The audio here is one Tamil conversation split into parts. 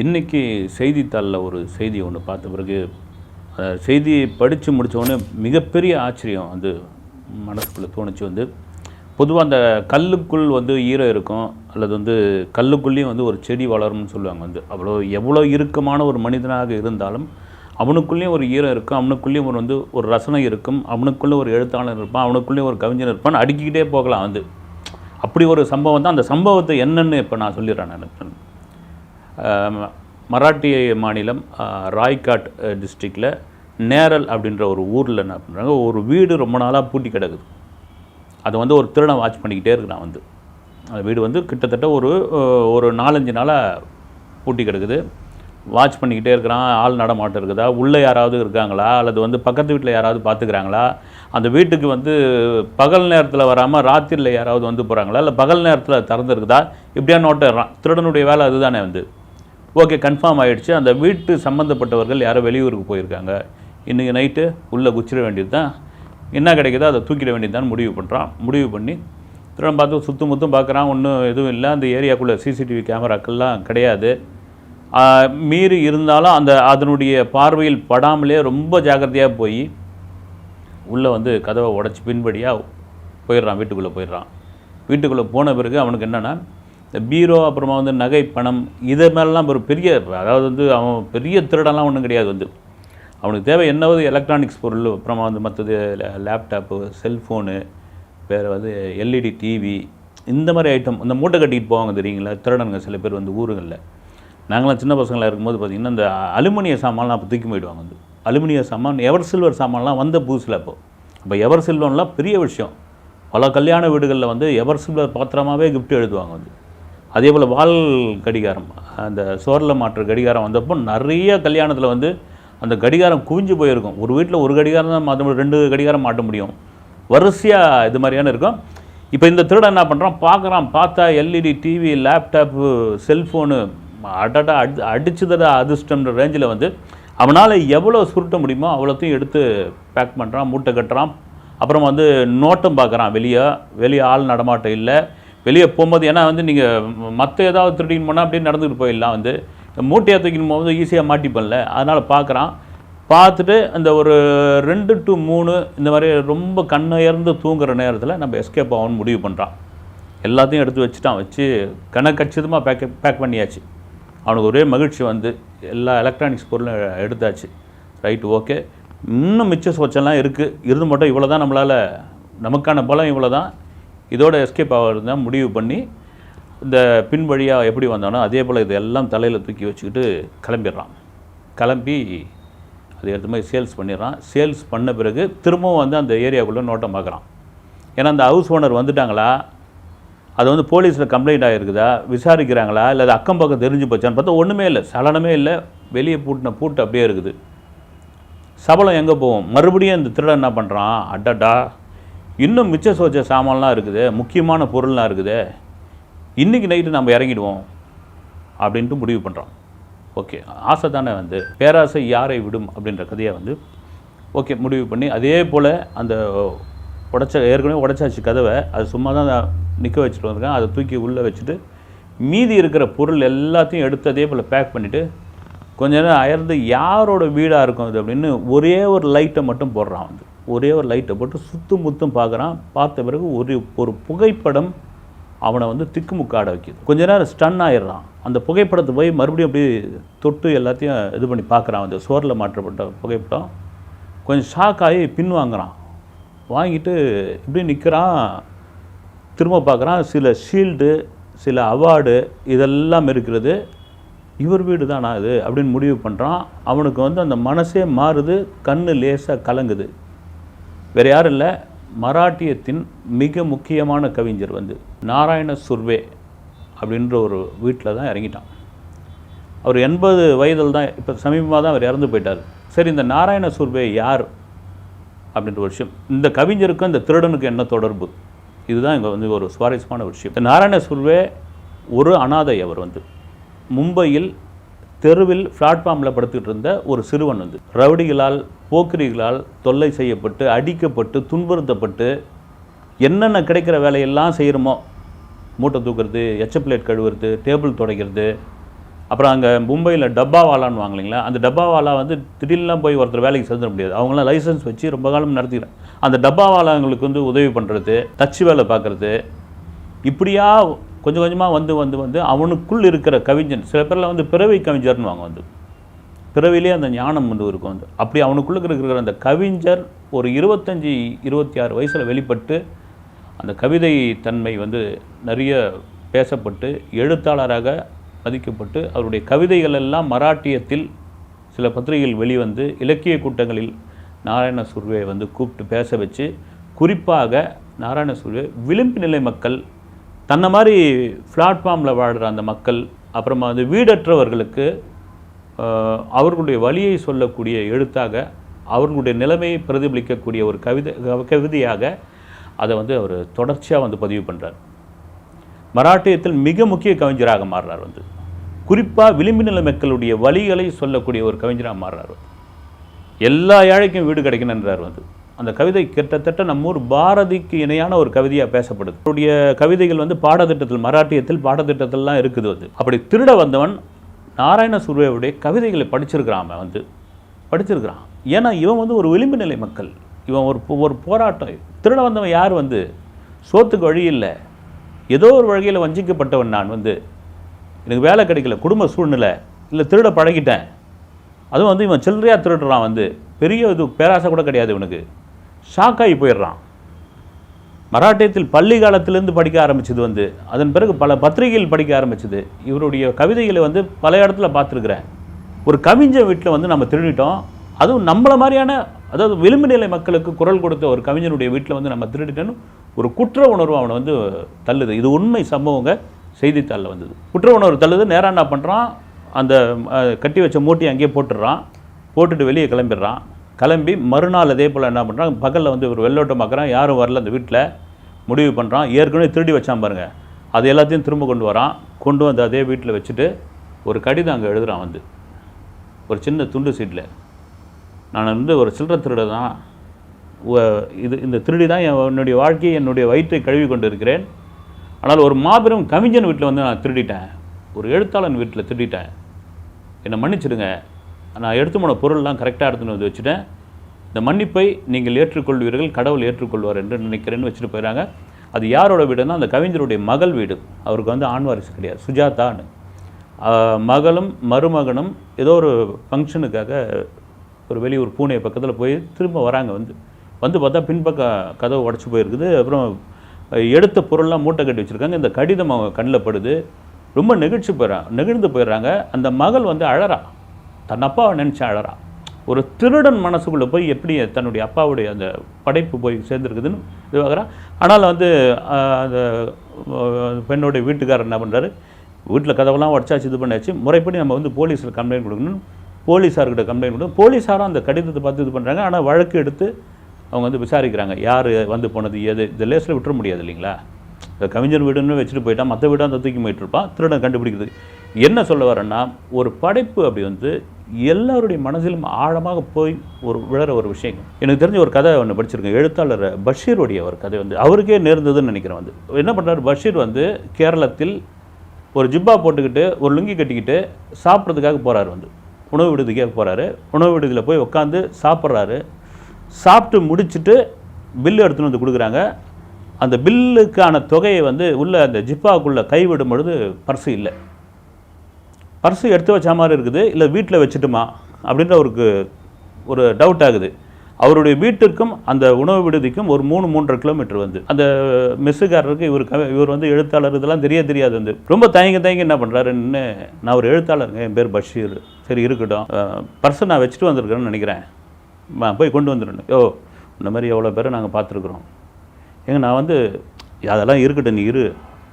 இன்றைக்கி செய்தித்தாளில் ஒரு செய்தி ஒன்று பார்த்த பிறகு செய்தியை படித்து முடித்தோடனே மிகப்பெரிய ஆச்சரியம் வந்து மனசுக்குள்ளே தோணுச்சு. பொதுவாக அந்த கல்லுக்குள் ஈரம் இருக்கும், அல்லது கல்லுக்குள்ளேயும் ஒரு செடி வளரும்னு சொல்லுவாங்க. எவ்வளோ இறுக்கமான ஒரு மனிதனாக இருந்தாலும் அவனுக்குள்ளேயும் ஒரு ஈரம் இருக்கும், அவனுக்குள்ளேயும் ஒரு ரசனை இருக்கும், அவனுக்குள்ளே ஒரு எழுத்தாளர் இருப்பான், அவனுக்குள்ளேயும் ஒரு கவிஞர் இருப்பான், அடுக்கிக்கிட்டே போகலாம். அப்படி ஒரு சம்பவம் தான். அந்த சம்பவத்தை என்னன்னு இப்போ நான் சொல்லிடுறேன். நான் மராட்டிய மாநிலம் ராய்காட் டிஸ்ட்ரிக்டில் நேரல் அப்படின்ற ஒரு ஊரில் என்ன பண்ணுறாங்க, ஒரு வீடு ரொம்ப நாளாக பூட்டி கிடக்குது. அதை ஒரு திருடன் வாட்ச் பண்ணிக்கிட்டே இருக்கிறான். அந்த வீடு கிட்டத்தட்ட ஒரு 4-5 நாளாக பூட்டி கிடக்குது. வாட்ச் பண்ணிக்கிட்டே இருக்கிறான். ஆள் நடமாட்டம் இருக்குதா, உள்ளே யாராவது இருக்காங்களா, அல்லது பக்கத்து வீட்டில் யாராவது பார்த்துக்கிறாங்களா, அந்த வீட்டுக்கு பகல் நேரத்தில் வராமல் ராத்திரியில் யாராவது போகிறாங்களா, இல்லை பகல் நேரத்தில் திறந்துருக்குதா, இப்படியா நோட்டுறான். திருடனுடைய வேலை அதுதானே. ஓகே, கன்ஃபார்ம் ஆகிடுச்சு. அந்த வீட்டு சம்மந்தப்பட்டவர்கள் யாரோ வெளியூருக்கு போயிருக்காங்க, இன்றைக்கி நைட்டு உள்ளே குச்சிட வேண்டியது தான், என்ன கிடைக்குதோ அதை தூக்கிட வேண்டியது தான் முடிவு பண்ணி திருடன் பார்த்து சுற்றும் பார்க்குறான். ஒன்றும் எதுவும் இல்லை. அந்த ஏரியாக்குள்ளே சிசிடிவி கேமராக்கள்லாம் கிடையாது. மீறி இருந்தாலும் அதனுடைய பார்வையில் படாமலே ரொம்ப ஜாக்கிரதையாக போய் உள்ளே கதவை உடச்சி பின்படியாக போயிடுறான். வீட்டுக்குள்ளே போன பிறகு அவனுக்கு என்னென்னா, இந்த பீரோ, அப்புறமா நகை, பணம், இதை மேலெலாம் ஒரு பெரிய, அதாவது அவன் பெரிய திருடெல்லாம் ஒன்றும் கிடையாது. அவனுக்கு தேவை என்னவது எலக்ட்ரானிக்ஸ் பொருள், அப்புறமா மற்றது லேப்டாப்பு, செல்ஃபோனு, வேறு எல்இடி டிவி, இந்த மாதிரி ஐட்டம். இந்த மூட்டை கட்டிகிட்டு போவாங்க தெரியுங்களா திருடனுங்க சில பேர் ஊருங்களில். நாங்களாம் சின்ன பசங்களாக இருக்கும்போது பார்த்திங்கன்னா இந்த அலுமினிய சாமான்லாம் அப்போ தூக்கி போயிடுவாங்க. அலுமினிய சாமான், எவர் சில்வர் சாமான்லாம் புதுசில் அப்போ எவர் சில்வர்லாம் பெரிய விஷயம். பல கல்யாண வீடுகளில் எவர் சில்வர் பாத்திரமாகவே கிஃப்ட் எழுதுவாங்க. அதே போல் வால் கடிகாரம், அந்த சோரில் மாற்று கடிகாரம் வந்தப்போ நிறைய கல்யாணத்தில் அந்த கடிகாரம் குவிஞ்சு போயிருக்கும். ஒரு வீட்டில் ஒரு கடிகாரம் தான் மாற்ற முடியும், 2 கடிகாரம் மாட்ட முடியும். வரிசையாக இது மாதிரியான இருக்கும். இப்போ இந்த திருடன் என்ன பண்ணுறான், பார்த்தா எல்இடி டிவி, லேப்டாப்பு, செல்ஃபோனு, அடிச்சுதடா அதிர்ஷ்டம்ன்ற ரேஞ்சில் அவனால் எவ்வளோ சுருட்ட முடியுமோ அவ்வளோத்தையும் எடுத்து பேக் பண்ணுறான், மூட்டை கட்டுறான். அப்புறம் நோட்டம் பார்க்குறான். வெளியே ஆள் நடமாட்டம் இல்லை. வெளியே போகும்போது, ஏன்னா நீங்கள் மற்ற ஏதாவது திருடின்னு போனால் அப்படியே நடந்துக்கிட்டு போயிடலாம். மூட்டையாக தூக்கின்னு போகும்போது ஈஸியாக மாட்டிப்பல, அதனால் பார்க்குறான். பார்த்துட்டு அந்த ஒரு 2 to 3 இந்த மாதிரி ரொம்ப கண்ணுயர்ந்து தூங்குகிற நேரத்தில் நம்ம எஸ்கேப் ஆகும்னு முடிவு பண்ணுறான். எல்லாத்தையும் எடுத்து வச்சு கணக்கச்சிதமாக பேக் பண்ணியாச்சு. அவனுக்கு ஒரே மகிழ்ச்சி, எல்லா எலக்ட்ரானிக்ஸ் பொருளும் எடுத்தாச்சு. ரைட்டு, ஓகே, இன்னும் மிச்ச சோச்செல்லாம் இருந்து மட்டும் இவ்வளோ தான், நமக்கான பலம் இவ்வளோ தான், இதோட எஸ்கேப் ஆகிறது தான் முடிவு பண்ணி இந்த பின் வழியாக எப்படி வந்தானோ அதே போல் இதெல்லாம் தலையில் தூக்கி வச்சுக்கிட்டு கிளம்பிடுறான். கிளம்பி அதை எடுத்து மாதிரி சேல்ஸ் பண்ணிடுறான். சேல்ஸ் பண்ண பிறகு திரும்பவும் அந்த ஏரியாவுக்குள்ளே நோட்டம் பார்க்குறான். ஏன்னா அந்த ஹவுஸ் ஓனர் வந்துட்டாங்களா, அது போலீஸில் கம்ப்ளைண்ட் ஆகிருக்குதா, விசாரிக்கிறாங்களா, இல்லை அது அக்கம் பக்கம் தெரிஞ்சு போச்சான்னு பார்த்தா ஒன்றுமே இல்லை, சலனமே இல்லை. வெளியே பூட்டு அப்படியே இருக்குது. சபலம் எங்கே போகும்? மறுபடியும் இந்த திருடன் என்ன பண்ணுறான், அடடா இன்னும் மிச்ச சோச்ச சாமான்லாம் இருக்குது, முக்கியமான பொருள்லாம் இருக்குது, இன்றைக்கி நைட்டு நம்ம இறங்கிடுவோம் அப்படின்ட்டு முடிவு பண்ணுறான். ஓகே, ஆசை தானே, பேராசை யாரை விடும் அப்படின்ற கதையை ஓகே முடிவு பண்ணி, அதே போல் அந்த ஏற்கனவே உடைச்சாச்சு கதவை, அது சும்மா தான் நிற்க வச்சுட்டு வந்திருக்கேன். அதை தூக்கி உள்ளே வச்சுட்டு மீதி இருக்கிற பொருள் எல்லாத்தையும் எடுத்து அதே போல் பேக் பண்ணிவிட்டு கொஞ்ச நேரம் அயர்ந்து யாரோட வீடாக இருக்கும் அது அப்படின்னு ஒரே ஒரு லைட்டை மட்டும் போடுறான். ஒரே ஒரு லைட்டை போட்டு சுற்றும் பார்க்குறான். பார்த்த பிறகு ஒரு புகைப்படம் அவனை திக்குமுக்காட வைக்கிது. கொஞ்ச நேரம் ஸ்டன் ஆகிடுறான். அந்த புகைப்படத்தை போய் மறுபடியும் அப்படியே தொட்டு எல்லாத்தையும் இது பண்ணி பார்க்குறான். அந்த சோரில் மாற்றப்பட்ட புகைப்படம். கொஞ்சம் ஷாக் ஆகி பின்வாங்குறான். வாங்கிட்டு இப்படி நிற்கிறான். திரும்ப பார்க்குறான். சில ஷீல்டு, சில அவார்டு இதெல்லாம் இருக்கிறது. இவர் வீடு தானா இது அப்படின்னு முடிவு பண்ணுறான். அவனுக்கு அந்த மனசே மாறுது, கண்ணு லேசாக கலங்குது. வேறு யாரும் இல்லை, மராட்டியத்தின் மிக முக்கியமான கவிஞர் நாராயண சுர்வே அப்படின்ற ஒரு வீட்டில் தான் இறங்கிட்டான். அவர் 80 வயதில் தான், இப்போ சமீபமாக தான் அவர் இறந்து போயிட்டார். சரி, இந்த நாராயண சுர்வே யார் அப்படின்ற ஒரு விஷயம், இந்த கவிஞருக்கும் இந்த திருடனுக்கு என்ன தொடர்பு, இதுதான் இங்கே ஒரு சுவாரஸ்யமான விஷயம். இந்த நாராயண சுர்வே ஒரு அனாதை. அவர் மும்பையில் தெருவில் பிளாட்ஃபார்மில் படுத்துக்கிட்டு இருந்த ஒரு சிறுவன் ரவுடிகளால், போக்கிரிகளால் தொல்லை செய்யப்பட்டு, அடிக்கப்பட்டு, துன்புறுத்தப்பட்டு, என்னென்ன கிடைக்கிற வேலையெல்லாம் செய்கிறோமோ, மூட்டை தூக்குறது, எச்ச பிளேட் கழுவுறது, டேபிள் துடைக்கிறது, அப்புறம் அங்கே மும்பையில் டப்பாவாலான்னு வாங்கலைங்களா, அந்த டப்பாவாலா வந்து திடீர்லாம் போய் ஒருத்தர் வேலைக்கு சேர்ந்துட முடியாது. அவங்களாம் லைசன்ஸ் வச்சு ரொம்ப காலம் நடத்திக்கிறேன். அந்த டப்பாவாலாங்களுக்கு வந்து உதவி பண்ணுறது, தச்சு வேலை பார்க்குறது, இப்படியா கொஞ்சம் கொஞ்சமாக வந்து அவனுக்குள் இருக்கிற கவிஞன், சில பேரில் வந்து பிறவி கவிஞர்னு வாங்க வந்து பிறவிலே அந்த ஞானம் வந்து இருக்கும் வந்து. அப்படி அவனுக்குள்ளே இருக்கிற அந்த கவிஞர் ஒரு 25-26 வயசில் வெளிப்பட்டு அந்த கவிதை தன்மை வந்து நிறைய பேசப்பட்டு எழுத்தாளராக மதிக்கப்பட்டு அவருடைய கவிதைகள் எல்லாம் மராட்டியத்தில் சில பத்திரிகைகள் வெளிவந்து இலக்கிய கூட்டங்களில் நாராயண சுர்வே வந்து கூப்பிட்டு பேச வச்சு, குறிப்பாக நாராயண சுர்வே விளிம்பு நிலை மக்கள், தன்னை மாதிரி பிளாட்ஃபார்மில் வாழ்கிற அந்த மக்கள், அப்புறமா வந்து வீடற்றவர்களுக்கு அவர்களுடைய வழியை சொல்லக்கூடிய எழுத்தாக, அவர்களுடைய நிலைமையை பிரதிபலிக்கக்கூடிய ஒரு கவிதையாக அதை வந்து அவர் தொடர்ச்சியாக வந்து பதிவு பண்ணுறார். மராட்டியத்தில் மிக முக்கிய கவிஞராக மாறுறார் வந்து. குறிப்பாக விளிம்பு நிலை மக்களுடைய வழிகளை சொல்லக்கூடிய ஒரு கவிஞராக மாறுறார். எல்லா ஏழைக்கும் வீடு கிடைக்கணுன்றார் வந்து. அந்த கவிதை கிட்டத்தட்ட நம்ம ஊர் பாரதிக்கு இணையான ஒரு கவிதையாக பேசப்படுது. அவருடைய கவிதைகள் வந்து பாடத்திட்டத்தில், மராட்டியத்தில் பாடத்திட்டத்தில்லாம் இருக்குது வந்து. அப்படி திருட வந்தவன் நாராயண சுர்வேவுடைய கவிதைகளை படிச்சிருக்கிறான். அவன் வந்து படிச்சிருக்கிறான். ஏன்னா இவன் வந்து ஒரு விளிம்பு நிலை மக்கள், இவன் ஒரு போராட்டம். திருட வந்தவன் யார் வந்து, சோத்துக்கு வழி இல்லை, ஏதோ ஒரு வழியில் வஞ்சிக்கப்பட்டவன், நான் வந்து எனக்கு வேலை கிடைக்கல, குடும்ப சூழ்நிலை, இல்லை திருட பழகிட்டேன். அதுவும் வந்து இவன் சில்லறையாக திருடுறான் வந்து, பெரிய இது பேராசை கூட கிடையாது இவனுக்கு. ஷாக்காகி போயிடுறான். மராட்டியத்தில் பள்ளி காலத்திலேருந்து படிக்க ஆரம்பிச்சது வந்து, அதன் பிறகு பல பத்திரிகைகள் படிக்க ஆரம்பிச்சது. இவருடைய கவிதைகளை வந்து பல இடத்துல பார்த்துருக்குறேன். ஒரு கவிஞர் வீட்டில் வந்து நம்ம திருடிட்டோம், அதுவும் நம்மளை மாதிரியான, அதாவது விளிம்பு நிலை மக்களுக்கு குரல் கொடுத்த ஒரு கவிஞனுடைய வீட்டில் வந்து நம்ம திருடிட்டோன்னு ஒரு குற்ற உணர்வு அவனை வந்து தள்ளுது. இது உண்மை சம்பவங்க, செய்தித்தாளில் வந்தது. குற்ற உணர்வு தள்ளுது. நேராக என்ன பண்ணுறான், அந்த கட்டி வச்ச மூட்டையை அங்கேயே போட்டுடுறான். போட்டுட்டு வெளியே கிளம்பிடுறான். கிளம்பி மறுநாள் அதே போல் என்ன பண்ணுறான், பகலில் வந்து ஒரு வெள்ளோட்டம் பார்க்குறான், யாரும் வரல அந்த வீட்டில். முடிவு பண்ணுறான், ஏற்கனவே திருடி வச்சான் பாருங்கள், அது எல்லாத்தையும் திரும்ப கொண்டு வரான். கொண்டு வந்து அதே வீட்டில் வச்சுட்டு ஒரு கடிதம் அங்கே எழுதுகிறான் வந்து, ஒரு சின்ன துண்டு சீட்டில். நான் வந்து ஒரு சில்லறை திருட தான், இந்த திருடி தான் என்னுடைய வாழ்க்கையை, என்னுடைய வயிற்றை கழுவி கொண்டு இருக்கிறேன். ஆனால் ஒரு மாபெரும் கவிஞன் வீட்டில் வந்து நான் திருடிட்டேன், ஒரு எழுத்தாளன் வீட்டில் திருடிட்டேன், என்னை மன்னிச்சிடுங்க, நான் எடுத்து போன பொருள்லாம் கரெக்டாக எடுத்துன்னு வந்து வச்சுட்டேன், இந்த மன்னிப்பை நீங்கள் ஏற்றுக்கொள்வீர்கள், கடவுள் ஏற்றுக்கொள்வார் என்று நினைக்கிறேன்னு வச்சுட்டு போயிடறாங்க. அது யாரோட வீடுன்னா அந்த கவிஞருடைய மகள் வீடு. அவருக்கு வந்து ஆண் வாரிசு கிடையாது, சுஜாதான்னு. மகளும் மருமகனும் ஏதோ ஒரு ஃபங்க்ஷனுக்காக ஒரு வெளியூர் பூனே பக்கத்தில் போய் திரும்ப வராங்க. வந்து பார்த்தா பின்பக்கம் கதவு உடச்சி போயிருக்குது. அப்புறம் எடுத்த பொருள்லாம் மூட்டை கட்டி வச்சுருக்காங்க. இந்த கடிதம் அவங்க கண்ணில் படுது. ரொம்ப நெகிழ்ந்து போயிடுறாங்க. அந்த மகள் வந்து அழறா, தன் அப்பாவை நினச்சி அழறா. ஒரு திருடன் மனசுக்குள்ளே போய் எப்படி தன்னுடைய அப்பாவுடைய அந்த படைப்பு போய் சேர்ந்துருக்குதுன்னு இதுவாகிறான். ஆனால் வந்து அந்த பெண்ணுடைய வீட்டுக்காரர் என்ன பண்ணுறாரு, வீட்டில் கதவெல்லாம் உடச்சாச்சு, இது பண்ணியாச்சு, முறைப்படி நம்ம வந்து போலீஸில் கம்ப்ளைண்ட் கொடுக்கணும், போலீஸார்கிட்ட கம்ப்ளைண்ட் கொடுக்கணும். போலீஸாரும் அந்த கடிதத்தை பார்த்து இது பண்ணுறாங்க. ஆனால் வழக்கு எடுத்து அவங்க வந்து விசாரிக்கிறாங்க, யார் வந்து போனது ஏது. இந்த லேஸில் விட்டுற முடியாது இல்லைங்களா. இந்த கவிஞர் வீடுன்னு வச்சுட்டு போயிட்டான், மற்ற வீடாக அந்த தூக்கி போயிட்டு இருப்பான். திருடன் கண்டுபிடிக்கிறது என்ன சொல்ல வரேன்னா, ஒரு படைப்பு அப்படி வந்து எல்லாருடைய மனசிலும் ஆழமாக போய் விழற ஒரு விஷயம். எனக்கு தெரிஞ்ச ஒரு கதை ஒன்று படிச்சிருக்கேன். எழுத்தாளர் பஷீருடைய ஒரு கதை வந்து அவருக்கே நேர்ந்ததுன்னு நினைக்கிறேன். வந்து என்ன பண்ணுறாரு, பஷீர் வந்து கேரளத்தில் ஒரு ஜிப்பா போட்டுக்கிட்டு ஒரு லுங்கி கட்டிக்கிட்டு சாப்பிட்றதுக்காக போகிறாரு. வந்து உணவு விடுதிக்காக போகிறாரு. உணவு விடுதியில் போய் உட்காந்து சாப்பிட்றாரு. சாப்பிட்டு முடிச்சுட்டு பில்லு எடுத்துன்னு வந்து கொடுக்குறாங்க. அந்த பில்லுக்கான தொகையை வந்து உள்ள அந்த ஜிப்பாவுக்குள்ளே கைவிடும் பொழுது பர்ஸு இல்லை. பர்ஸு எடுத்து வச்ச மாதிரி இருக்குது, இல்லை வீட்டில் வச்சுட்டுமா அப்படின்ற அவருக்கு ஒரு டவுட் ஆகுது. அவருடைய வீட்டிற்கும் அந்த உணவு விடுதிக்கும் ஒரு 3-3.5 கிலோமீட்டர் வந்து. அந்த மெஸ்ஸுக்காரருக்கு இவர் வந்து எழுத்தாளர் இதெல்லாம் தெரியாது. வந்து ரொம்ப தயங்கி என்ன பண்ணுறாருன்னு, நான் ஒரு எழுத்தாளருங்க, என் பேர் பஷீர், சரி இருக்கட்டும், பர்ஸை நான் வச்சுட்டு வந்திருக்கிறேன்னு நினைக்கிறேன், போய் கொண்டு வந்துடணும். இந்த மாதிரி எவ்வளோ பேரை நாங்கள் பார்த்துருக்குறோம், நான் வந்து அதெல்லாம் இருக்கட்டும் நீ இரு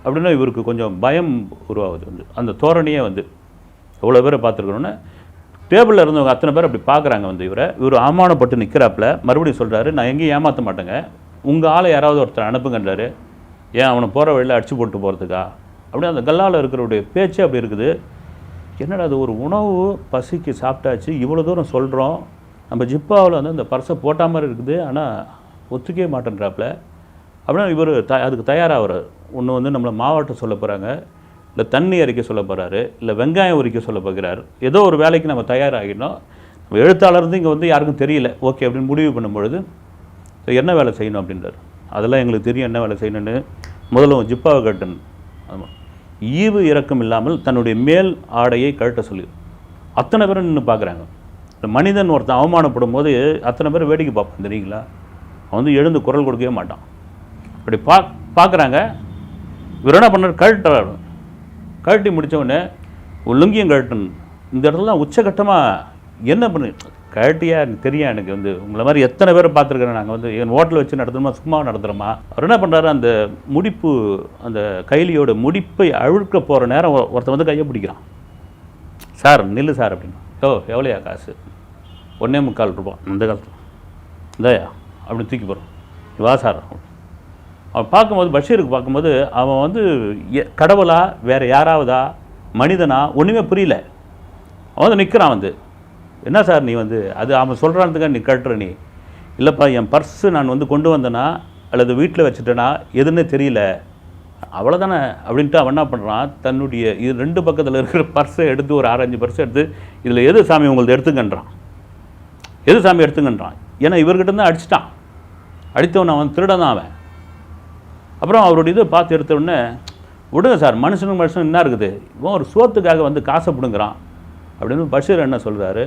அப்படின்னா இவருக்கு கொஞ்சம் பயம் உருவாகுது. வந்து அந்த தோரணையே வந்து எவ்வளோ பேரை பார்த்துருக்குறோன்னு டேபிளில் இருந்தவங்க அத்தனை பேர் அப்படி பார்க்குறாங்க. வந்து இவர் அவமானப்பட்டு நிற்கிறாப்புல. மறுபடியும் சொல்கிறாரு, நான் எங்கேயும் ஏமாற்ற மாட்டேங்க, உங்கள் ஆளை யாராவது ஒருத்தர் அனுப்புங்கன்றாரு. ஏன் அவனை போகிற வழியில் அடிச்சு போட்டு போகிறதுக்கா அப்படி அந்த கல்லால் இருக்கிறவுடைய பேச்சே அப்படி இருக்குது. என்னடா அது, ஒரு உணவு பசிக்கு சாப்பிட்டாச்சு, இவ்வளோ தூரம் சொல்கிறோம், நம்ம ஜிப்பாவில் வந்து அந்த பர்ஸை போட்ட மாதிரி இருக்குது, ஆனால் ஒத்துக்கவே மாட்டேன்றாப்புல. அப்படின்னா இவர் அதுக்கு தயாராகிறார். ஒன்று வந்து நம்மளை மாவட்டம் சொல்ல போகிறாங்க, இல்லை தண்ணி அரைக்க சொல்ல போகிறாரு, இல்லை வெங்காயம் உரிக்க சொல்ல போகிறார். ஏதோ ஒரு வேலைக்கு நம்ம தயாராகினோம். நம்ம எழுத்தாளர் இங்கே வந்து யாருக்கும் தெரியல. ஓகே அப்படின்னு முடிவு பண்ணும்பொழுது என்ன வேலை செய்யணும் அப்படின்றார். அதெல்லாம் எங்களுக்கு தெரியும் என்ன வேலை செய்யணும்னு. முதல்ல ஜிப்பாவை கட்டணும். ஆமாம், ஈவு இறக்கம் இல்லாமல் தன்னுடைய மேல் ஆடையை கழட்ட சொல்லி அத்தனை பேரும் நின்று பார்க்குறாங்க. இந்த மனிதன் ஒருத்தன் அவமானப்படும் போது அத்தனை பேர் வேடிக்கை பார்ப்பான் தெரியுங்களா. அவன் வந்து எழுந்து குரல் கொடுக்கவே மாட்டான். அப்படி பார்க்குறாங்க. இவர் என்ன பண்ணார், கழட்டி முடித்தவுடனே லுங்கியும் கழட்டணும். இந்த இடத்துல உச்சகட்டமாக என்ன பண்ணு கழட்டியா எனக்கு தெரியும். எனக்கு வந்து உங்களை மாதிரி எத்தனை பேரை பார்த்துருக்குறேன். நாங்கள் வந்து என் ஹோட்டலில் வச்சு நடத்துகிறோமா சும்மா நடத்துகிறோமா. அவர் என்ன பண்ணுறாரு, அந்த முடிப்பு அந்த கைலியோட முடிப்பை அழுக்க போகிற நேரம் ஒருத்தன் வந்து கையை பிடிக்கிறான். சார் நில்லு சார் அப்படின்னு. எவ்வளோயா காசு? 1.25 ரூபா. அந்த காலத்தில் இந்தாயா அப்படின்னு தூக்கி போகிறான். வா சார். அவன் பார்க்கும்போது பஷீருக்கு பார்க்கும்போது அவன் வந்து கடவுளா வேறு யாராவதா மனிதனா ஒன்றுமே புரியல. அவன் வந்து நிற்கிறான். வந்து என்ன சார் நீ வந்து அது அவன் சொல்கிறான்றதுக்காக நீ கட்டுற நீ இல்லைப்பா என் பர்ஸு நான் வந்து கொண்டு வந்தேனா அல்லது வீட்டில் வச்சுட்டேனா எதுன்னு தெரியல அவ்வளோதானே அப்படின்ட்டு அவன் என்ன பண்ணுறான், தன்னுடைய இது 2 பக்கத்தில் இருக்கிற பர்ஸை எடுத்து ஒரு 6-5 பர்ஸை எடுத்து இதில் எது சாமி உங்களுக்கு எடுத்துக்கன்றான், எது சாமி எடுத்துக்கன்றான். ஏன்னா இவர்கிட்ட தான் அடிச்சிட்டான். அடித்தவன் அவன் திருடன் தான் அவன். அப்புறம் அவருடைய இதை பார்த்து எடுத்தவுடனே விடுங்க சார், மனுஷனுக்கு என்ன இருக்குது, இவன் ஒரு சோத்துக்காக வந்து காசை பிடுங்குறான் அப்படின்னு பஷீர் என்ன சொல்கிறாரு,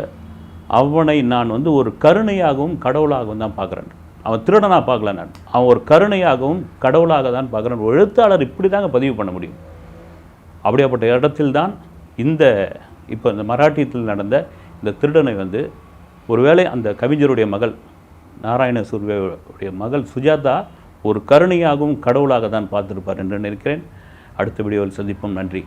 அவனை நான் வந்து ஒரு கருணையாகவும் கடவுளாகவும் தான் பார்க்குறேன். அவன் திருடனாக பார்க்கல, நான் அவன் ஒரு கருணையாகவும் கடவுளாக தான் பார்க்குறேன். ஒரு எழுத்தாளர் இப்படி தாங்க பதிவு பண்ண முடியும். அப்படியாப்பட்ட இடத்தில்தான் இப்போ இந்த மராட்டியத்தில் நடந்த இந்த திருடனை வந்து ஒருவேளை அந்த கவிஞருடைய மகள் நாராயண சுர்வேவுடைய மகள் சுஜாதா ஒரு கருணையாகவும் கடவுளாக தான் பார்த்துருப்பார் என்று நினைக்கிறேன். அடுத்த வீடியோவில் சந்திப்போம். நன்றி.